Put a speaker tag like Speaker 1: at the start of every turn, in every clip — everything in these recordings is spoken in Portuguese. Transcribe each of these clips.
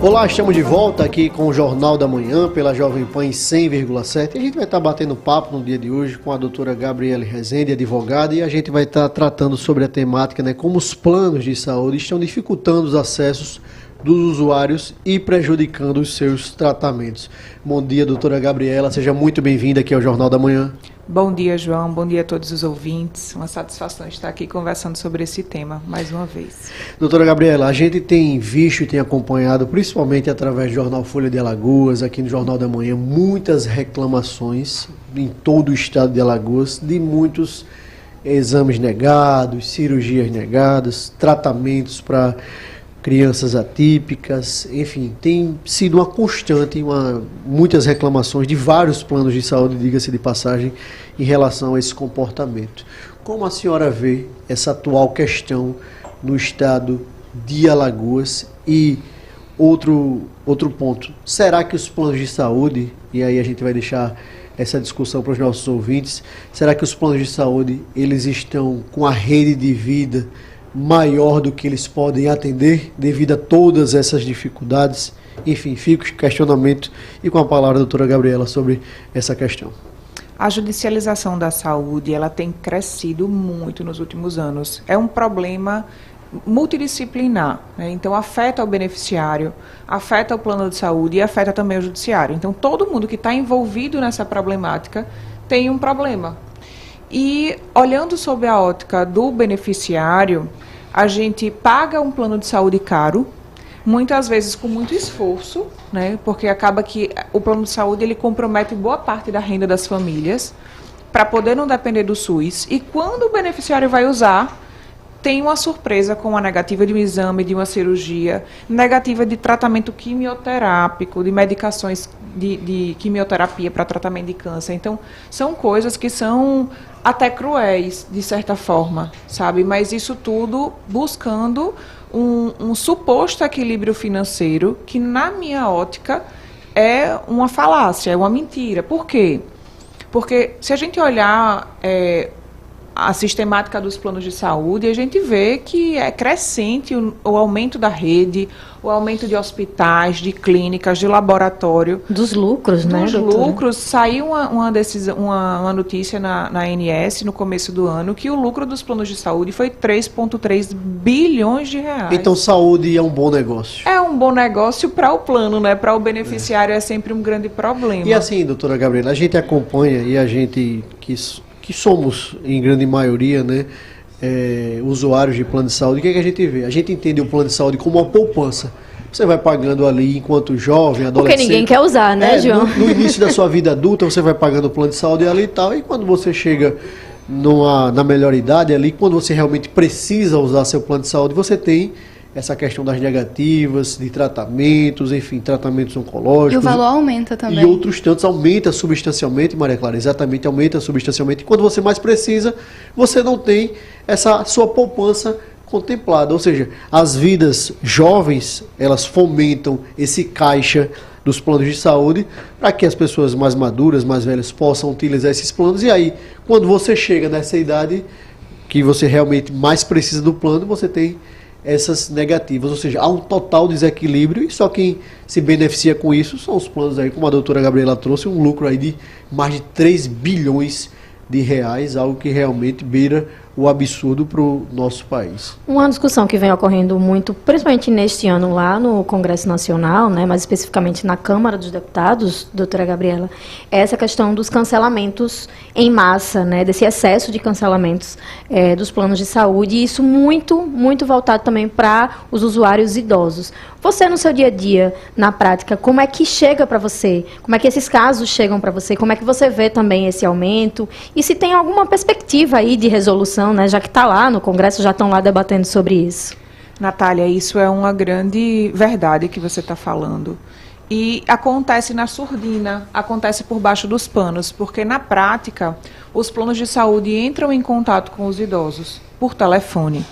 Speaker 1: Olá, estamos de volta aqui com o Jornal da Manhã pela Jovem Pan em 100,7. A gente vai estar batendo papo no dia de hoje com a doutora Gabriela Rezende, advogada, e a gente vai estar tratando sobre a temática, como os planos de saúde estão dificultando os acessos dos usuários e prejudicando os seus tratamentos. Bom dia, doutora Gabriela, seja muito bem-vinda aqui ao Jornal da Manhã.
Speaker 2: Bom dia, João. Bom dia a todos os ouvintes. Uma satisfação estar aqui conversando sobre esse tema mais uma vez.
Speaker 1: Doutora Gabriela, a gente tem visto e tem acompanhado, principalmente através do Jornal Folha de Alagoas, aqui no Jornal da Manhã, muitas reclamações em todo o estado de Alagoas de muitos exames negados, cirurgias negadas, tratamentos para crianças atípicas, enfim, tem sido uma constante, muitas reclamações de vários planos de saúde, diga-se de passagem, em relação a esse comportamento. Como a senhora vê essa atual questão no estado de Alagoas? E outro ponto, será que os planos de saúde, e aí a gente vai deixar essa discussão para os nossos ouvintes, será que os planos de saúde, eles estão com a rede de vida maior do que eles podem atender devido a todas essas dificuldades? Enfim, fica o questionamento e com a palavra a doutora Gabriela sobre essa questão.
Speaker 2: A judicialização da saúde, ela tem crescido muito nos últimos anos. É um problema multidisciplinar, Então afeta o beneficiário, afeta o plano de saúde e afeta também o judiciário. Então todo mundo que está envolvido nessa problemática tem um problema. E olhando sob a ótica do beneficiário, a gente paga um plano de saúde caro, muitas vezes com muito esforço, porque acaba que o plano de saúde ele compromete boa parte da renda das famílias para poder não depender do SUS. E quando o beneficiário vai usar, tem uma surpresa com a negativa de um exame, de uma cirurgia, negativa de tratamento quimioterápico, de medicações de quimioterapia para tratamento de câncer. Então, são coisas que são até cruéis, de certa forma, sabe? Mas isso tudo buscando um suposto equilíbrio financeiro que, na minha ótica, é uma falácia, é uma mentira. Por quê? Porque se a gente olhar a sistemática dos planos de saúde, a gente vê que é crescente o aumento da rede, o aumento de hospitais, de clínicas, de laboratório.
Speaker 3: Dos lucros,
Speaker 2: Dos lucros. Saiu uma notícia na ANS no começo do ano que o lucro dos planos de saúde foi 3,3 bilhões de reais.
Speaker 1: Então saúde é um bom negócio.
Speaker 2: É um bom negócio para o plano, Para o beneficiário é sempre um grande problema.
Speaker 1: E assim, doutora Gabriela, a gente acompanha e a gente que somos, em grande maioria, usuários de plano de saúde, o que a gente vê? A gente entende o plano de saúde como uma poupança. Você vai pagando ali enquanto jovem, adolescente.
Speaker 3: Porque ninguém quer usar, João?
Speaker 1: No início da sua vida adulta, você vai pagando o plano de saúde ali e tal, e quando você chega na melhor idade ali, quando você realmente precisa usar seu plano de saúde, você tem essa questão das negativas, de tratamentos, enfim, tratamentos oncológicos.
Speaker 4: E o valor aumenta também.
Speaker 1: E outros tantos aumenta substancialmente, Maria Clara, exatamente, aumenta substancialmente. E quando você mais precisa, você não tem essa sua poupança contemplada. Ou seja, as vidas jovens, elas fomentam esse caixa dos planos de saúde para que as pessoas mais maduras, mais velhas, possam utilizar esses planos. E aí, quando você chega nessa idade que você realmente mais precisa do plano, você tem essas negativas, ou seja, há um total desequilíbrio e só quem se beneficia com isso são os planos aí, como a doutora Gabriela trouxe, um lucro aí de mais de 3 bilhões de reais, algo que realmente beira o absurdo para o nosso país.
Speaker 3: Uma discussão que vem ocorrendo muito, principalmente neste ano lá no Congresso Nacional, mais especificamente na Câmara dos Deputados, doutora Gabriela, é essa questão dos cancelamentos em massa, desse excesso de cancelamentos dos planos de saúde, e isso muito voltado também para os usuários idosos. Você, no seu dia a dia, na prática, como é que chega para você? Como é que esses casos chegam para você? Como é que você vê também esse aumento? E se tem alguma perspectiva aí de resolução, já que está lá no Congresso, já estão lá debatendo sobre isso?
Speaker 2: Natália, isso é uma grande verdade que você está falando. E acontece na surdina, acontece por baixo dos panos, porque na prática, os planos de saúde entram em contato com os idosos por telefone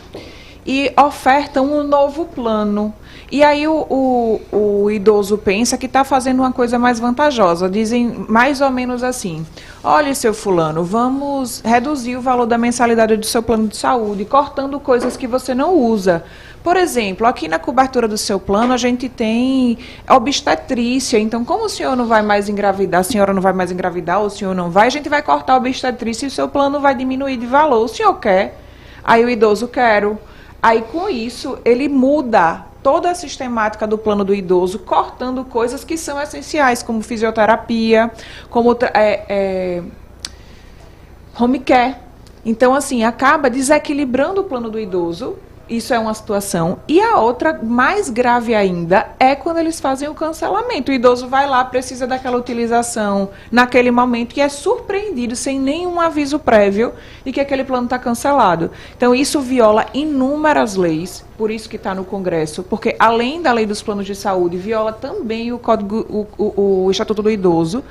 Speaker 2: e ofertam um novo plano. E aí o idoso pensa que está fazendo uma coisa mais vantajosa. Dizem mais ou menos assim: olha, seu fulano, vamos reduzir o valor da mensalidade do seu plano de saúde, cortando coisas que você não usa, Por exemplo, aqui na cobertura do seu plano, a gente tem obstetrícia. Então, como o senhor não vai mais engravidar, a senhora não vai mais engravidar, ou o senhor não vai, a gente vai cortar a obstetrícia e o seu plano vai diminuir de valor. O senhor quer? Aí o idoso quero. Aí, com isso, ele muda toda a sistemática do plano do idoso, cortando coisas que são essenciais, como fisioterapia, como home care. Então, assim, acaba desequilibrando o plano do idoso. Isso é uma situação. E a outra, mais grave ainda, é quando eles fazem o cancelamento. O idoso vai lá, precisa daquela utilização naquele momento e é surpreendido, sem nenhum aviso prévio, de que aquele plano está cancelado. Então, isso viola inúmeras leis, por isso que está no Congresso, porque além da lei dos planos de saúde, viola também o Estatuto do Idoso.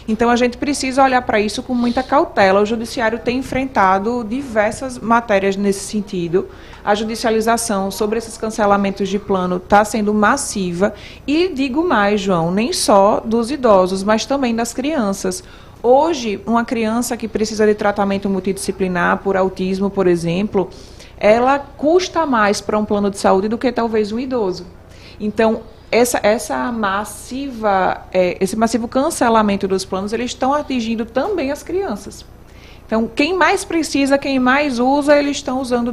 Speaker 2: Então, a gente precisa olhar para isso com muita cautela. O Judiciário tem enfrentado diversas matérias nesse sentido. A judicialização sobre esses cancelamentos de plano está sendo massiva. E digo mais, João, nem só dos idosos, mas também das crianças. Hoje, uma criança que precisa de tratamento multidisciplinar por autismo, por exemplo, ela custa mais para um plano de saúde do que talvez um idoso. Então, esse massivo cancelamento dos planos, eles estão atingindo também as crianças. Então, quem mais precisa, quem mais usa, eles estão usando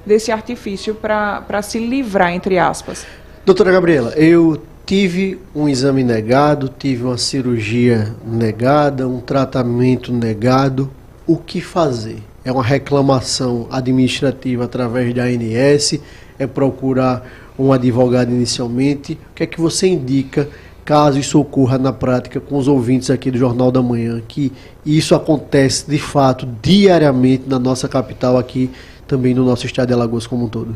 Speaker 2: desse artifício para se livrar, entre aspas.
Speaker 1: Doutora Gabriela, eu tive um exame negado, tive uma cirurgia negada, um tratamento negado. O que fazer? É uma reclamação administrativa através da ANS? É procurar um advogado inicialmente? O que é que você indica, caso isso ocorra na prática com os ouvintes aqui do Jornal da Manhã, que isso acontece de fato diariamente na nossa capital, aqui também no nosso estado de Alagoas como um todo?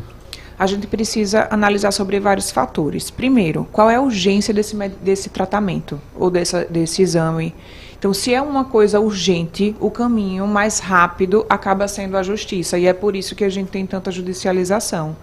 Speaker 2: A gente precisa analisar sobre vários fatores. Primeiro, qual é a urgência desse tratamento ou desse exame? Então, se é uma coisa urgente, o caminho mais rápido acaba sendo a justiça, e é por isso que a gente tem tanta judicialização.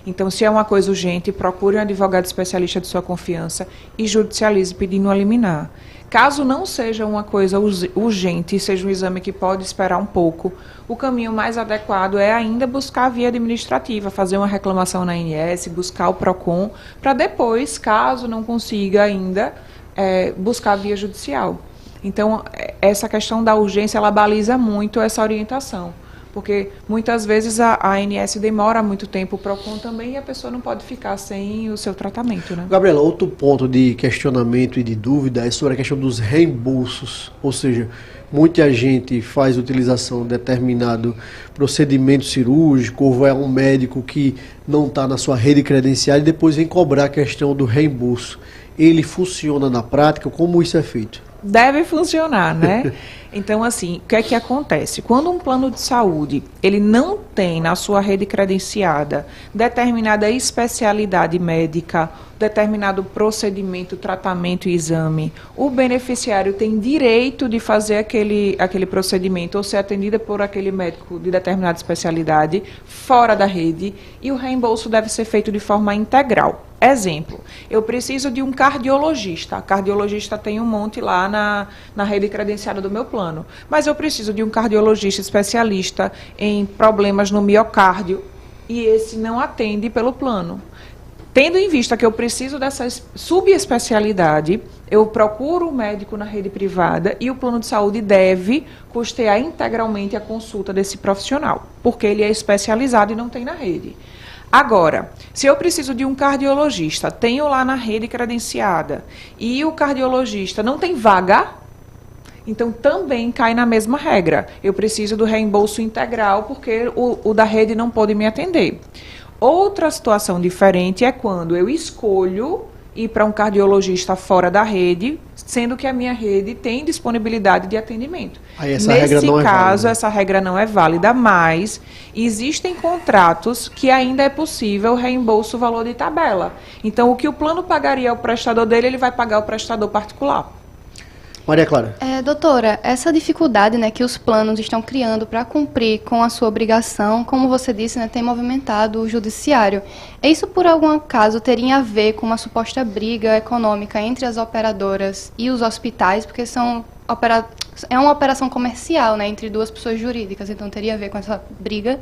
Speaker 2: Então, se é uma coisa urgente, procure um advogado especialista de sua confiança e judicialize pedindo uma liminar. Caso não seja uma coisa urgente, seja um exame que pode esperar um pouco, o caminho mais adequado é ainda buscar a via administrativa, fazer uma reclamação na ANS, buscar o PROCON, para depois, caso não consiga ainda, buscar a via judicial. Então, essa questão da urgência, ela baliza muito essa orientação. Porque muitas vezes a ANS demora muito tempo, o PROCON também, e a pessoa não pode ficar sem o seu tratamento, né?
Speaker 1: Gabriela, outro ponto de questionamento e de dúvida é sobre a questão dos reembolsos. Ou seja, muita gente faz utilização de determinado procedimento cirúrgico, ou vai a um médico que não está na sua rede credencial e depois vem cobrar a questão do reembolso. Ele funciona na prática? Como isso é feito?
Speaker 2: Deve funcionar, né? Então, assim, o que é que acontece? Quando um plano de saúde, ele não tem na sua rede credenciada determinada especialidade médica, determinado procedimento, tratamento e exame, o beneficiário tem direito de fazer aquele procedimento ou ser atendida por aquele médico de determinada especialidade fora da rede, e o reembolso deve ser feito de forma integral. Exemplo, eu preciso de um cardiologista. A cardiologista tem um monte lá na rede credenciada do meu plano. Mas eu preciso de um cardiologista especialista em problemas no miocárdio e esse não atende pelo plano. Tendo em vista que eu preciso dessa subespecialidade, eu procuro o médico na rede privada e o plano de saúde deve custear integralmente a consulta desse profissional, porque ele é especializado e não tem na rede. Agora, se eu preciso de um cardiologista, tenho lá na rede credenciada, e o cardiologista não tem vaga, então também cai na mesma regra. Eu preciso do reembolso integral, porque o da rede não pode me atender. Outra situação diferente é quando eu escolho ir para um cardiologista fora da rede, sendo que a minha rede tem disponibilidade de atendimento. Nesse caso, essa regra não é válida, mas existem contratos que ainda é possível reembolso valor de tabela. Então, o que o plano pagaria ao prestador dele, ele vai pagar ao prestador particular.
Speaker 1: Maria Clara.
Speaker 4: Doutora, essa dificuldade, né, que os planos estão criando para cumprir com a sua obrigação, como você disse, né, tem movimentado o judiciário. Isso, por algum acaso, teria a ver com uma suposta briga econômica entre as operadoras e os hospitais, porque é uma operação comercial, né, entre duas pessoas jurídicas, então teria a ver com essa briga?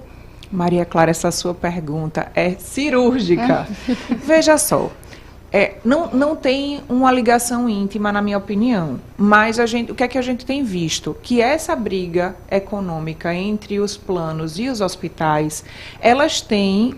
Speaker 2: Maria Clara, essa sua pergunta é cirúrgica. Veja só, não tem uma ligação íntima, na minha opinião, mas o que é que a gente tem visto? Que essa briga econômica entre os planos e os hospitais, elas têm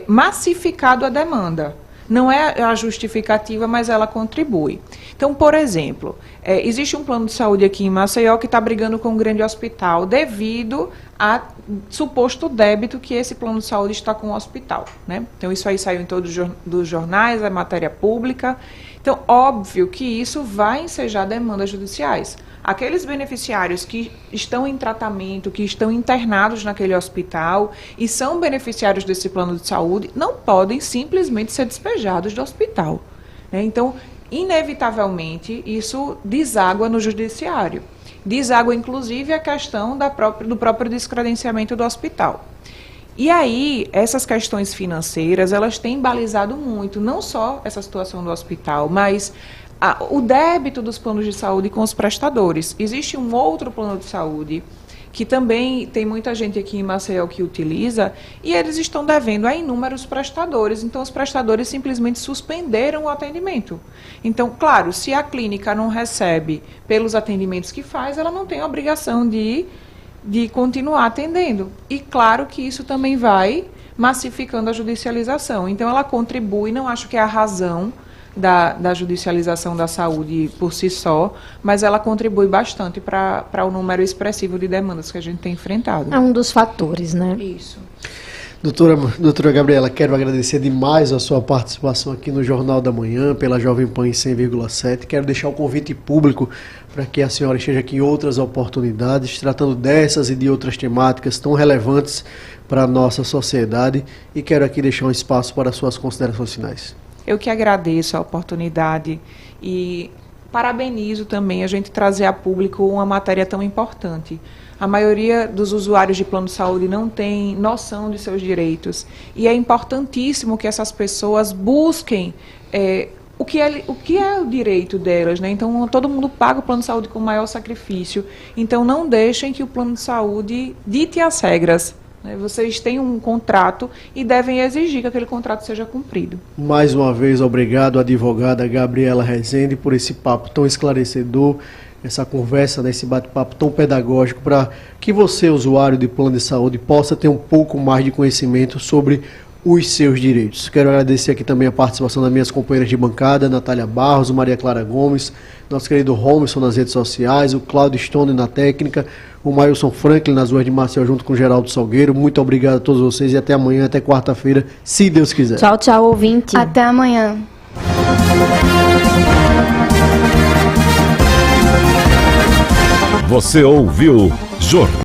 Speaker 2: massificado a demanda. Não é a justificativa, mas ela contribui. Então, por exemplo, existe um plano de saúde aqui em Maceió que está brigando com um grande hospital devido a suposto débito que esse plano de saúde está com o hospital, né? Então, isso aí saiu em todos os jornais, é matéria pública. Então, óbvio que isso vai ensejar demandas judiciais. Aqueles beneficiários que estão em tratamento, que estão internados naquele hospital e são beneficiários desse plano de saúde, não podem simplesmente ser despejados do hospital, né? Então, inevitavelmente, isso deságua no judiciário. Deságua, inclusive, a questão do próprio descredenciamento do hospital. E aí, essas questões financeiras, elas têm balizado muito, não só essa situação do hospital, mas o débito dos planos de saúde com os prestadores. Existe um outro plano de saúde que também tem muita gente aqui em Maceió que utiliza, e eles estão devendo a inúmeros prestadores. Então, os prestadores simplesmente suspenderam o atendimento. Então, claro, se a clínica não recebe pelos atendimentos que faz, ela não tem a obrigação de continuar atendendo. E claro que isso também vai massificando a judicialização. Então, ela contribui, não acho que é a razão da judicialização da saúde por si só, mas ela contribui bastante para o número expressivo de demandas que a gente tem enfrentado.
Speaker 3: É um dos fatores, né?
Speaker 2: Isso.
Speaker 1: Doutora Gabriela, quero agradecer demais a sua participação aqui no Jornal da Manhã, pela Jovem Pan em 100,7. Quero deixar o convite público para que a senhora esteja aqui em outras oportunidades, tratando dessas e de outras temáticas tão relevantes para a nossa sociedade. E quero aqui deixar um espaço para as suas considerações finais.
Speaker 2: Eu que agradeço a oportunidade e parabenizo também a gente trazer a público uma matéria tão importante. A maioria dos usuários de plano de saúde não tem noção de seus direitos. E é importantíssimo que essas pessoas busquem o que é o direito delas, né? Então, todo mundo paga o plano de saúde com o maior sacrifício. Então, não deixem que o plano de saúde dite as regras. Vocês têm um contrato e devem exigir que aquele contrato seja cumprido.
Speaker 1: Mais uma vez, obrigado, advogada Gabriela Rezende, por esse papo tão esclarecedor, essa conversa, esse bate-papo tão pedagógico, para que você, usuário de plano de saúde, possa ter um pouco mais de conhecimento sobre os seus direitos. Quero agradecer aqui também a participação das minhas companheiras de bancada, Natália Barros, Maria Clara Gomes, nosso querido Romerson nas redes sociais, o Cláudio Stone na técnica, o Mailson Franklin nas ruas de Maceió junto com o Geraldo Salgueiro. Muito obrigado a todos vocês e até amanhã, até quarta-feira, se Deus quiser.
Speaker 3: Tchau, tchau, ouvinte.
Speaker 4: Até amanhã.
Speaker 5: Você ouviu Jornal